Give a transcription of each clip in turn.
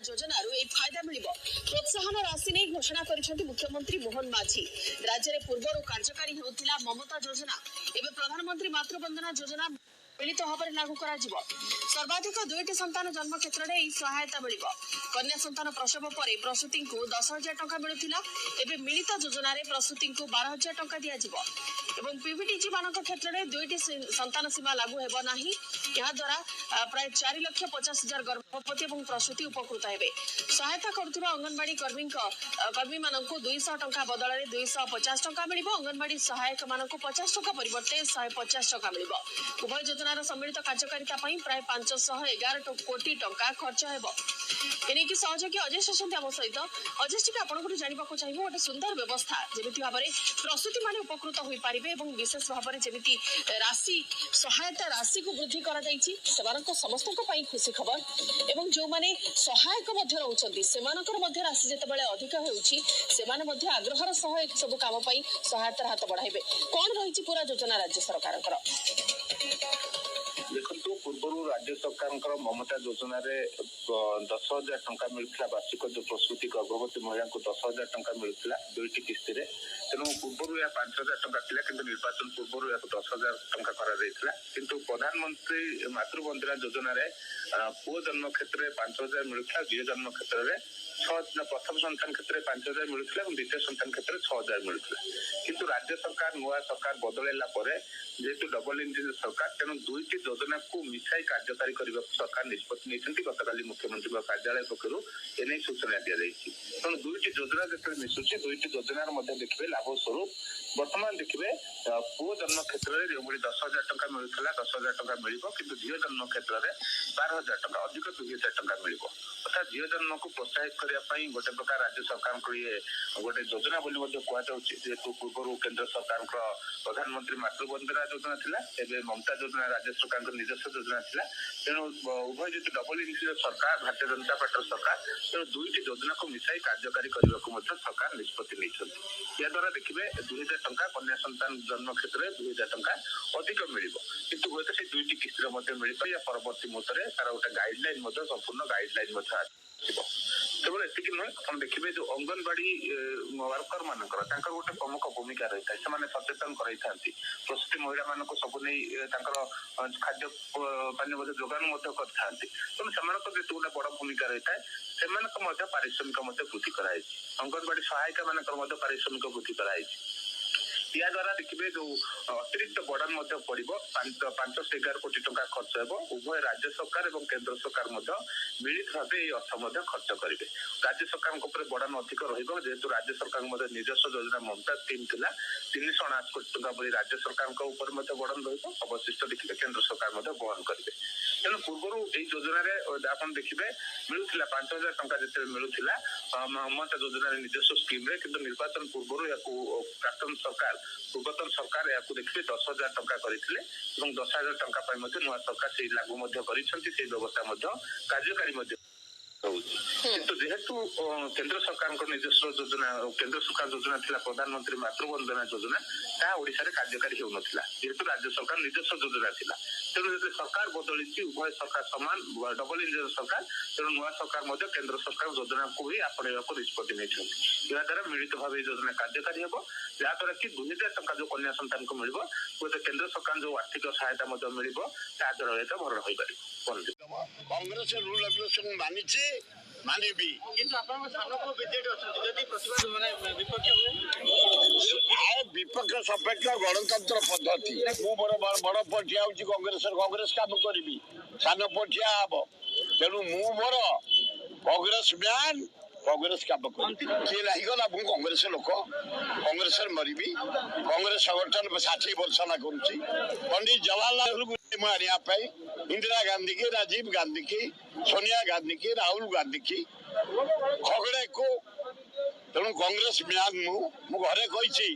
योजनारू ए फायदा मिलिबो। प्रोत्साहन राशि नहीं घोषणा करिसेंति मुख्यमंत्री मोहन माझी। राज्य रे पूर्वरु कार्यकारी हेउतिला ममता योजना एबे प्रधानमंत्री मातृवंदना योजना मिलित भाव लागू करा जिवो। सर्वाधिक 2टी संतान जन्म क्षेत्र में सहायता मिलिबो। कन्या संतान प्रसव पर प्रसूति को 10,000 टंका मिलुथिला एबे मिलित योजना रे प्रसूति को 12,000 टंका दिया जिवो। एवं पीवीटीजी मानक क्षेत्र में 2टी संतान सीमा लागू हेबो नाही। या द्वारा प्राय 4,50,000 गर्भवती और प्रसूति उपकृत हेबे। सहायता करुवा अंगनवाड़ी कर्मी मानक 200 टंका बदल में 250 टंका मिलिबो। अंगनवाड़ी सहायक मानक 50 टंका परिवर्ते 150 टंका मिलिबो। उभय योजनार सम्मिलित कार्यकारिता प्राय 511 कोटी टंका खर्च हेबो। एनेकी सहयोगी अजय शशंत आम सहित अजय टी आपको जानवाक चाहिए गोटे सुंदर व्यवस्था जमी भाव में प्रसूति माने उपकृत हो पारे और विशेष भाव में जमी राशि सहायता राशि को वृद्धि कर समस्त खुशी खबर एवं जो माने सहायक रोचंती राशि जिते अधिक होती आग्रहर सह सब कम सहायतार हाथ बढ़ाइबे। कौन रही पूरा योजना राज्य सरकार देखो पूर्व राज्य सरकार ममता योजना 10,000 टंका मिलता वार्षिक जो प्रसूति गर्भवती महिला को 10,000 टंका मिलता 2टी किस्ती तेणु पूर्व या 5,000 टंका था कि निर्वाचन पूर्व या 10,000 टंका किंतु प्रधानमंत्री मातृवंदना योजना पुओ जन्म क्षेत्र में 5,000 मिलता झील जन्म क्षेत्र में प्रथम संतान क्षेत्र में 5,000 मिलता और द्वितीय संतान क्षेत्र में 6,000 मिलता किंतु राज्य सरकार नुआ सरकार बदलैला जेहेतु डबल इंजिन सरकार तेणु 2टी योजना को मिसाई कार्यकारी करने सरकार निष्पत्ति नहीं गतकाली मुख्यमंत्री कार्यालय पक्ष एने सूचना दी जाती तेणु 2टी योजना जो मिशुची 2टी योजनार देखिए लाभ स्वरूप बर्तमान देखिए पुओ जन्म क्षेत्र में जो 10,000 टंका मिलूला 10,000 टंका मिल कि झील जन्म क्षेत्र में 12,000 टंका अधिक 2,000 टंका मिल अर्थात झील जन्म को प्रोत्साहित करने गोटे प्रकार राज्य सरकार ये गोटे योजना जेहेतु पूर्व केंद्र सरकार प्रधानमंत्री मातृवंदना योजना थिला एबे ममता योजना राज्य सरकार निजस्व योजना थिला तेणु उभय जो डबल इंजिन सरकार भारतीय जनता पार्टी सरकार तेणु 2टी योजना को मिसाई कार्यकारी करने को सरकार निष्पत्ति नहीं या द्वारा देखिए 2,000 टंका कन्या संतान जन्म क्षेत्र में 2,000 टंका अधिक मिल किंतु हूँ से 2टी किस्ती मिल या परवर्ती मुहूर्त तार गोटे गाइडलाइन संपूर्ण गाइडलाइन केवल एति नुहे आप देखिए जो अंगनवाड़ी वर्कर मानक गोटे प्रमुख भूमिका रही है से सचेतन कराई प्रसूति महिला मान सब नहीं खाद्य पानी जोगान करते तेणु से गोटे बड़ भूमिका रही है से पारिश्रमिक वृद्धि कराई अंगनवाड़ी सहायिका मान पारिश्रमिक वृद्धि कराई या द्वारा देखिए जो अतिरिक्त बर्डन पड़ो 5 से 11 कोटी टंका खर्च हो उभय राज्य सरकार और केंद्र सरकार मिलित भाव अर्थ खर्च करेंगे राज्य सरकार बर्डन अधिक जेहेतु राज्य सरकार निजस्व योजना ममता स्कीम था 348 कोटी टंका बड़ी राज्य सरकार बर्डन अवशिष्ट देखिए केंद्र सरकार बहन करेंगे तेणु पूर्व यही योजना आप देखिए मिलूला 5,000 टंका जिते मिलूला ममता योजना निजस्व स्कीम किंतु निर्वाचन पूर्व या प्राक्तन सरकार पूर्वतन सरकार या देखिए 10,000 टंका करते 10,000 टंका नुआ सरकार से लागू व्यवस्था कार्यकारी किंतु जेहेतु केंद्र सरकार निजस्व योजना केंद्र सरकार योजना थिला प्रधानमंत्री मातृवंदना योजना ओडिशा रे कार्यकारी हो नथिला जेहेतु राज्य सरकार निजस्व योजना थिला तेणु जो सरकार बदली उभय सरकार समान डबल इंजिन सरकार तेणु नुआ सरकार केंद्र सरकार योजना को भी आपणा निष्पत्ति नहीं द्वारा मिलित भाव योजना कार्यकारी हो जहाँद्वारा कि 2,000 टंका जो कन्या संतान को मिल गोटे केंद्र सरकार जो आर्थिक सहायता मिल ताद्वारा भर रही कांग्रेस रूल रेगुलेशन मानिबी विपक्ष सपेक्ष गणतंत्र पद्धति मु बड़ पटिया हूँ कांग्रेस काम करी सान पटिया हम तेणु मु मोर कांग्रेस मैन कांग्रेस काम किए लागिगला मु कांग्रेस लोक कांग्रेस मरबी कांग्रेस संगठन 60 वर्ष ना करुच्ची पंडित जवाहरलाल नेहरू आने इंदिरा गांधी की राजीव गांधी की सोनिया गांधी की राहुल गांधी की खगड़े को तेणु कांग्रेस म्यान मु घरे कही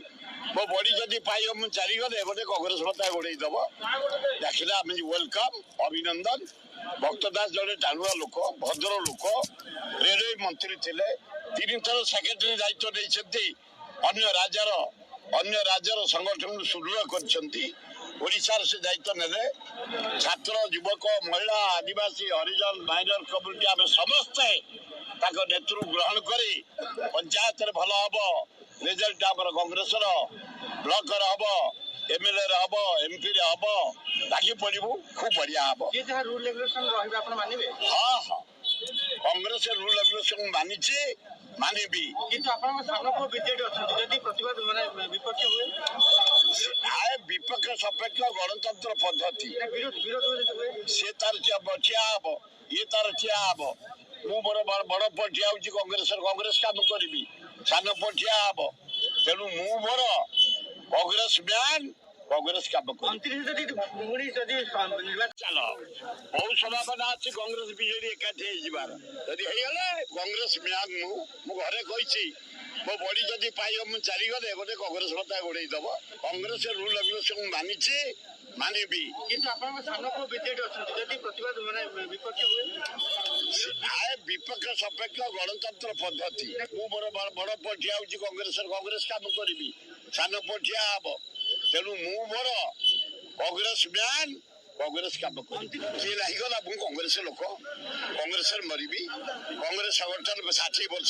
मो बड़ी जदि पाई मुझे चालीगले गोटे कांग्रेस मत गोड़े दब देखला वेलकम अभिनंदन भक्त दास जड़े टाणुआ लोक भद्र लोक रेलवे मंत्री थे 3 थर सेक्रेटरी दायित्व नहीं अन्य राज्यर संगठन सुदृढ़ कर से दायित्व ने छात्र युवक महिला आदिवासी हरिजन माइनर कम्युनिटी आम समस्ते ତାଙ୍କ ନେତୃତ୍ୱ ଗ୍ରହଣ କରି ପଞ୍ଚାୟତରେ ଭଲ ହବ ରେଜଲ୍ଟ ଆମର କଂଗ୍ରେସର ବ୍ଲକର ହବ ଏମଏଲଏ ରେ ହବ ଏମପି ରେ ହବ ଲାଗି ପଡିବୁ ଖୁବ ବଢିଆ ହବ ରୁଲ ରେଗୁଲେସନ ରହିବେ ଆପଣ ମାନିବେ ହଁ ହଁ କଂଗ୍ରେସ ରୁଲ ରେଗୁଲେସନ ମାନିଛି ମାନିବି କିନ୍ତୁ ଆପଣଙ୍କ ସାମନାକୁ ବିଜେଡି ଅଛନ୍ତି ଯଦି ପ୍ରତିବାଦ ମାନେ ବିପକ୍ଷ ହୁଏ ବିପକ୍ଷ ସପକ୍ଷ ଗଣତନ୍ତ୍ର ପଦ୍ଧତି ବିରୋଧ ଯଦି ହୁଏ ସେ ତାର ଠିଆ ହବ ଇଏ ତାର ଠିଆ ହବ ମୁଁ ମୋର ବଡ ପୁଅ ଠିଆ ହଉଛି କଂଗ୍ରେସ କାମ କରିବି ସାନ ପୁଅ ଠିଆ ହବ ତେଣୁ ମୁଁ ମୋର କଂଗ୍ରେସ ମ୍ୟାନ କଂଗ୍ରେସ କାମ କରିବି 29 ଯଦି ଚାଲ ବହୁ ସଭାପନା ଅଛି କଂଗ୍ରେସ ବିଜେଡି ଏକାଠି ହେଇଯିବାର ଯଦି ହେଇଗଲେ କଂଗ୍ରେସ ମ୍ୟାନ ମୁଁ ଘରେ କହିଛି ମୋ ବଡି ଯଦି ପାଇବ ମୁଁ ଚାଲିଗଲେ ଗୋଟେ କଂଗ୍ରେସ କଥା ଗୋଡେଇ ଦବ କଂଗ୍ରେସ ରୁଲ ରେଗୁଲେସନ ମାନିଛି ମାନିବି କିନ୍ତୁ ଆପଣଙ୍କ ସାମନାକୁ ବିଜେଡି ଅଛନ୍ତି ଯଦି ପ୍ରତିବାଦ ମାନେ ବିପକ୍ଷ ହୁଏ ବିପକ୍ଷ ସପକ୍ଷ ଗଣତନ୍ତ୍ର ପଦ୍ଧତି ମୁଁ ମୋର ବଡ ପୁଅ ଠିଆ ହଉଛି କଂଗ୍ରେସ କାମ କରିବି ସାନ ପୁଅ ଠିଆ ହବ ତେଣୁ ମୁଁ ମୋର କଂଗ୍ରେସ ମ୍ୟାନ କଂଗ୍ରେସ କାମ କରିବି କିଏ ଲାଗିଗଲା ମୁଁ କଂଗ୍ରେସ ଲୋକ କଂଗ୍ରେସରେ ମରିବି କଂଗ୍ରେସ ସଂଗଠନ 60 ବର୍ଷ